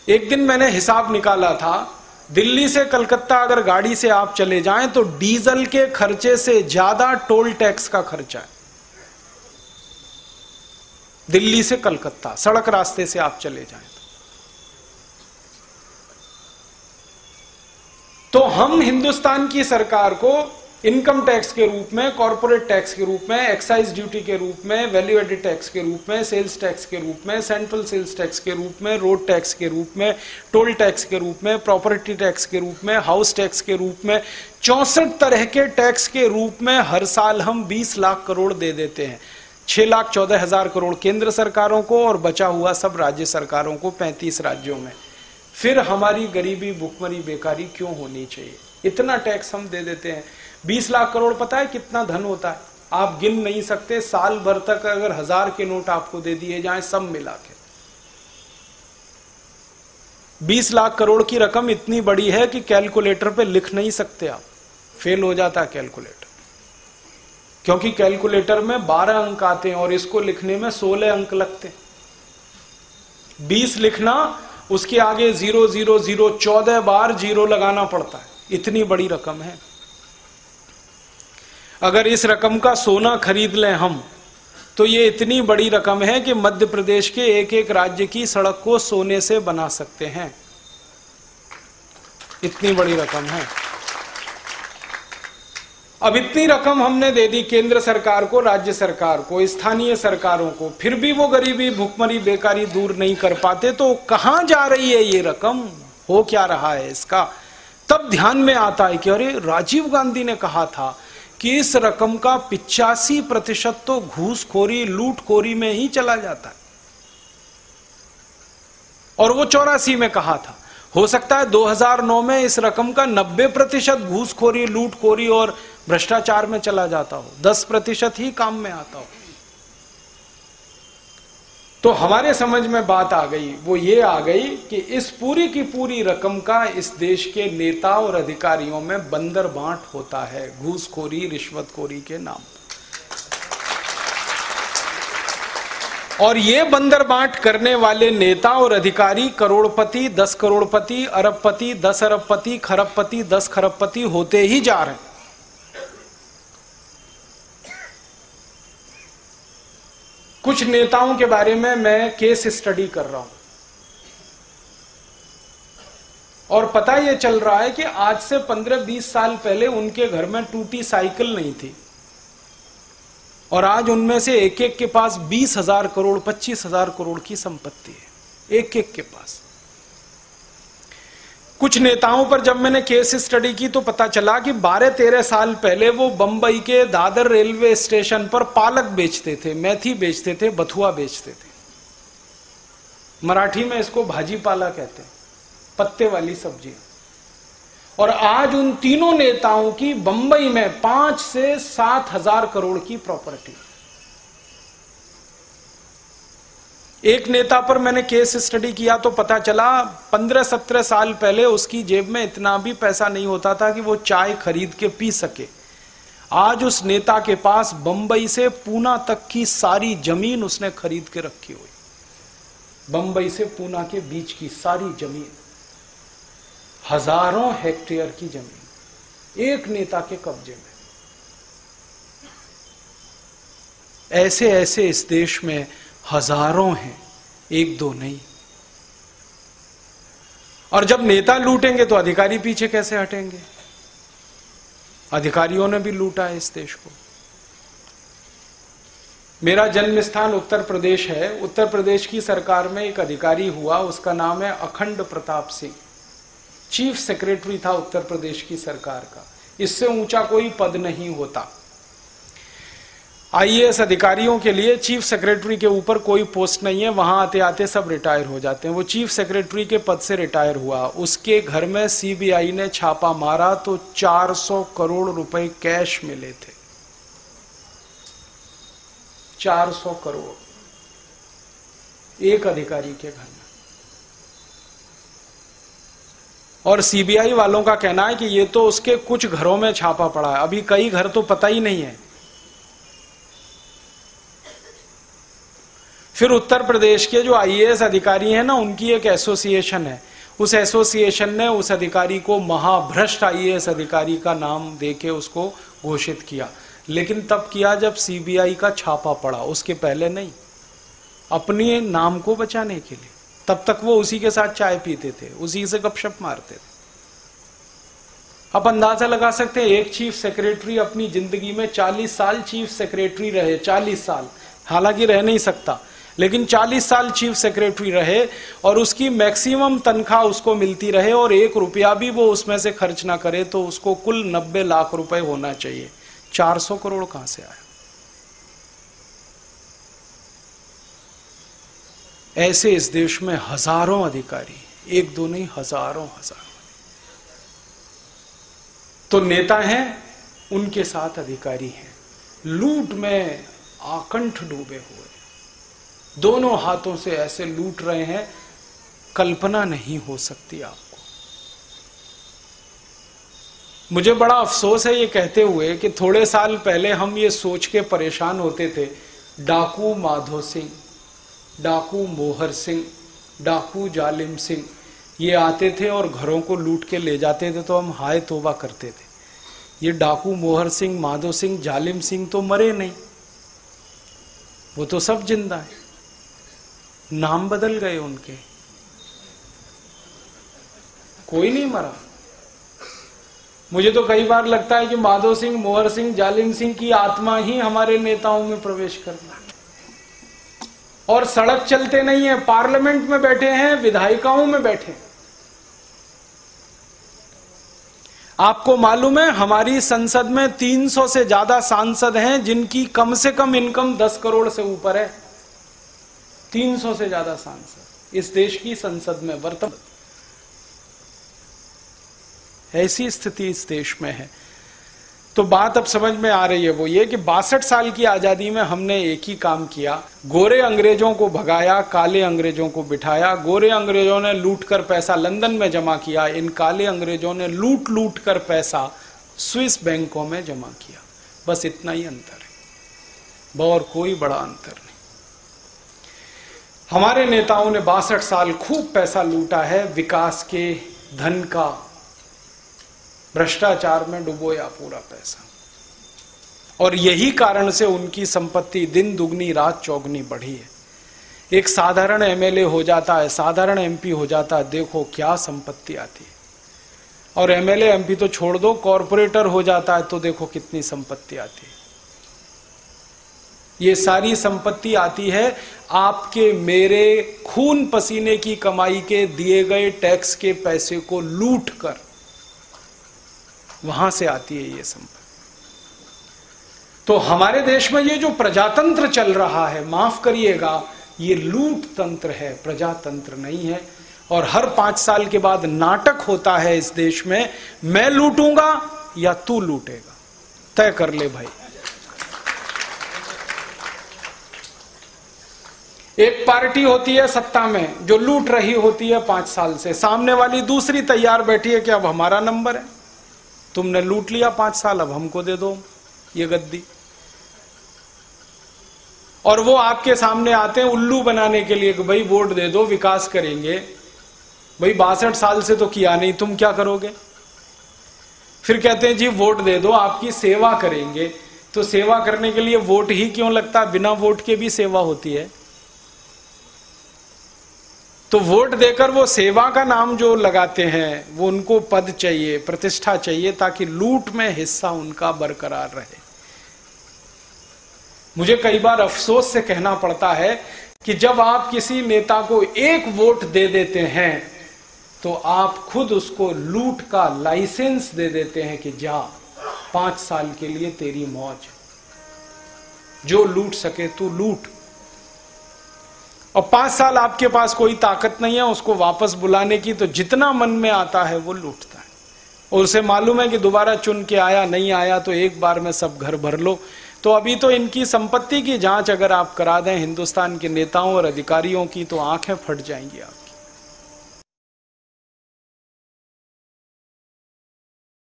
एक दिन मैंने हिसाब निकाला था, दिल्ली से कलकत्ता अगर गाड़ी से आप चले जाएं तो डीजल के खर्चे से ज्यादा टोल टैक्स का खर्चा है। दिल्ली से कलकत्ता सड़क रास्ते से आप चले जाएं तो हम हिंदुस्तान की सरकार को इनकम टैक्स के रूप में, कॉर्पोरेट टैक्स के रूप में, एक्साइज ड्यूटी के रूप में, वैल्यू एडेड टैक्स के रूप में, सेल्स टैक्स के रूप में, सेंट्रल सेल्स टैक्स के रूप में, रोड टैक्स के रूप में, टोल टैक्स के रूप में, प्रॉपर्टी टैक्स के रूप में, हाउस टैक्स के रूप में, 64 तरह के टैक्स के रूप में हर साल हम 20 लाख करोड़ दे देते हैं। 6,14,000 करोड़ केंद्र सरकारों को और बचा हुआ सब राज्य सरकारों को 35 राज्यों में। फिर हमारी गरीबी, भुखमरी, बेकारी क्यों होनी चाहिए? इतना टैक्स हम दे देते हैं। 20 लाख करोड़ पता है कितना धन होता है? आप गिन नहीं सकते। साल भर तक अगर 1000 के नोट आपको दे दिए जाएं सब मिला के, 20 लाख करोड़ की रकम इतनी बड़ी है कि कैलकुलेटर पे लिख नहीं सकते आप, फेल हो जाता है कैलकुलेटर, क्योंकि कैलकुलेटर में 12 अंक आते हैं और इसको लिखने में 16 अंक लगते हैं। 20 लिखना, उसके आगे 0 0 0 14 बार जीरो लगाना पड़ता है, इतनी बड़ी रकम है। अगर इस रकम का सोना खरीद लें हम तो ये इतनी बड़ी रकम है कि मध्य प्रदेश के एक एक राज्य की सड़क को सोने से बना सकते हैं, इतनी बड़ी रकम है। अब इतनी रकम हमने दे दी केंद्र सरकार को, राज्य सरकार को, स्थानीय सरकारों को, फिर भी वो गरीबी, भुखमरी, बेकारी दूर नहीं कर पाते, तो कहां जा रही है ये रकम? हो क्या रहा है इसका? तब ध्यान में आता है कि अरे राजीव गांधी ने कहा था कि इस रकम का 85% तो घूसखोरी, लूटखोरी में ही चला जाता है, और वो 84 में कहा था। हो सकता है 2009 में इस रकम का 90% घूसखोरी, लूटखोरी और भ्रष्टाचार में चला जाता हो, 10% ही काम में आता हो। तो हमारे समझ में बात आ गई, वो ये आ गई कि इस पूरी की पूरी रकम का इस देश के नेता और अधिकारियों में बंदर बांट होता है, घूसखोरी, रिश्वतखोरी के नाम। और ये बंदर बांट करने वाले नेता और अधिकारी करोड़पति, 10 करोड़पति, अरबपति, 10 अरबपति, खरबपति, 10 खरबपति होते ही जा रहे हैं। कुछ नेताओं के बारे में मैं केस स्टडी कर रहा हूं और पता यह चल रहा है कि आज से 15-20 साल पहले उनके घर में टूटी साइकिल नहीं थी, और आज उनमें से एक एक के पास 20,000 करोड़, 25,000 करोड़ की संपत्ति है, एक एक के पास। कुछ नेताओं पर जब मैंने केस स्टडी की तो पता चला कि 12-13 साल पहले वो बंबई के दादर रेलवे स्टेशन पर पालक बेचते थे, मेथी बेचते थे, बथुआ बेचते थे। मराठी में इसको भाजी पाला कहते हैं, पत्ते वाली सब्जी। और आज उन तीनों नेताओं की बंबई में 5 से 7,000 करोड़ की प्रॉपर्टी। एक नेता पर मैंने केस स्टडी किया तो पता चला 15-17 साल पहले उसकी जेब में इतना भी पैसा नहीं होता था कि वो चाय खरीद के पी सके। आज उस नेता के पास बंबई से पूना तक की सारी जमीन उसने खरीद के रखी हुई, बंबई से पूना के बीच की सारी जमीन, हजारों हेक्टेयर की जमीन एक नेता के कब्जे में। ऐसे ऐसे इस देश में हजारों हैं, एक दो नहीं। और जब नेता लूटेंगे तो अधिकारी पीछे कैसे हटेंगे? अधिकारियों ने भी लूटा है इस देश को। मेरा जन्म स्थान उत्तर प्रदेश है। उत्तर प्रदेश की सरकार में एक अधिकारी हुआ, उसका नाम है अखंड प्रताप सिंह। चीफ सेक्रेटरी था उत्तर प्रदेश की सरकार का। इससे ऊंचा कोई पद नहीं होता। आईएएस अधिकारियों के लिए चीफ सेक्रेटरी के ऊपर कोई पोस्ट नहीं है, वहां आते आते सब रिटायर हो जाते हैं। वो चीफ सेक्रेटरी के पद से रिटायर हुआ। उसके घर में सीबीआई ने छापा मारा तो 400 करोड़ रुपए कैश मिले थे। 400 करोड़ एक अधिकारी के घर में। और सीबीआई वालों का कहना है कि ये तो उसके कुछ घरों में छापा पड़ा है, अभी कई घर तो पता ही नहीं है। फिर उत्तर प्रदेश के जो आईएएस अधिकारी हैं ना, उनकी एक एसोसिएशन है, उस एसोसिएशन ने उस अधिकारी को महाभ्रष्ट आईएएस अधिकारी का नाम देके उसको घोषित किया। लेकिन तब किया जब सीबीआई का छापा पड़ा, उसके पहले नहीं, अपने नाम को बचाने के लिए। तब तक वो उसी के साथ चाय पीते थे, उसी से गपशप मारते थे। आप अंदाजा लगा सकते हैं, एक चीफ सेक्रेटरी अपनी जिंदगी में 40 साल चीफ सेक्रेटरी रहे, 40 साल, हालांकि रह नहीं सकता, लेकिन 40 साल चीफ सेक्रेटरी रहे और उसकी मैक्सिमम तनख्वाह उसको मिलती रहे और 1 रुपया भी वो उसमें से खर्च ना करे, तो उसको कुल 90 लाख रुपए होना चाहिए। 400 करोड़ कहां से आया? ऐसे इस देश में हजारों अधिकारी, एक दो नहीं, हजारों। तो नेता हैं, उनके साथ अधिकारी हैं, लूट में आकंठ डूबे हुए, दोनों हाथों से ऐसे लूट रहे हैं, कल्पना नहीं हो सकती आपको। मुझे बड़ा अफसोस है ये कहते हुए कि थोड़े साल पहले हम ये सोच के परेशान होते थे, डाकू माधो सिंह, डाकू मोहर सिंह, डाकू जालिम सिंह ये आते थे और घरों को लूट के ले जाते थे, तो हम हाय तौबा करते थे। ये डाकू मोहर सिंह, माधो सिंह, जालिम सिंह तो मरे नहीं, वो तो सब जिंदा है, नाम बदल गए उनके, कोई नहीं मरा। मुझे तो कई बार लगता है कि माधो सिंह, मोहर सिंह, जालिम सिंह की आत्मा ही हमारे नेताओं में प्रवेश कर गई। और सड़क चलते नहीं है, पार्लियामेंट में बैठे हैं, विधायिकाओं में बैठे। आपको मालूम है हमारी संसद में 300 से ज्यादा सांसद हैं जिनकी कम से कम इनकम 10 करोड़ से ऊपर है। 300 से ज्यादा सांसद इस देश की संसद में वर्तमान, ऐसी स्थिति इस देश में है। तो बात अब समझ में आ रही है, वो ये कि 62 साल की आजादी में हमने एक ही काम किया, गोरे अंग्रेजों को भगाया, काले अंग्रेजों को बिठाया। गोरे अंग्रेजों ने लूट कर पैसा लंदन में जमा किया, इन काले अंग्रेजों ने लूट लूट कर पैसा स्विस बैंकों में जमा किया। बस इतना ही अंतर है, और कोई बड़ा अंतर नहीं। हमारे नेताओं ने 62 साल खूब पैसा लूटा है, विकास के धन का भ्रष्टाचार में डुबोया पूरा पैसा, और यही कारण से उनकी संपत्ति दिन दुगनी रात चौगनी बढ़ी है। एक साधारण एमएलए हो जाता है, साधारण एमपी हो जाता है, देखो क्या संपत्ति आती है। और एमएलए एमपी तो छोड़ दो, कॉरपोरेटर हो जाता है तो देखो कितनी संपत्ति आती है। ये सारी संपत्ति आती है आपके मेरे खून पसीने की कमाई के दिए गए टैक्स के पैसे को लूट कर, वहां से आती है ये संपत्ति। तो हमारे देश में ये जो प्रजातंत्र चल रहा है, माफ करिएगा, ये लूट तंत्र है, प्रजातंत्र नहीं है। और हर 5 साल के बाद नाटक होता है इस देश में, मैं लूटूंगा या तू लूटेगा, तय कर ले भाई। एक पार्टी होती है सत्ता में जो लूट रही होती है 5 साल से, सामने वाली दूसरी तैयार बैठी है कि अब हमारा नंबर है, तुमने लूट लिया 5 साल, अब हमको दे दो ये गद्दी। और वो आपके सामने आते हैं उल्लू बनाने के लिए कि भाई वोट दे दो, विकास करेंगे। भाई 62 साल से तो किया नहीं, तुम क्या करोगे? फिर कहते हैं जी वोट दे दो, आपकी सेवा करेंगे। तो सेवा करने के लिए वोट ही क्यों लगता? बिना वोट के भी सेवा होती है। तो वोट देकर वो सेवा का नाम जो लगाते हैं, वो उनको पद चाहिए, प्रतिष्ठा चाहिए, ताकि लूट में हिस्सा उनका बरकरार रहे। मुझे कई बार अफसोस से कहना पड़ता है कि जब आप किसी नेता को एक वोट दे देते हैं तो आप खुद उसको लूट का लाइसेंस दे देते हैं कि जा 5 साल के लिए तेरी मौज, जो लूट सके तू लूट। और 5 साल आपके पास कोई ताकत नहीं है उसको वापस बुलाने की, तो जितना मन में आता है वो लूटता है। और उसे मालूम है कि दोबारा चुन के आया नहीं आया तो एक बार में सब घर भर लो। तो अभी तो इनकी संपत्ति की जांच अगर आप करा दें हिंदुस्तान के नेताओं और अधिकारियों की, तो आंखें फट जाएंगी आप।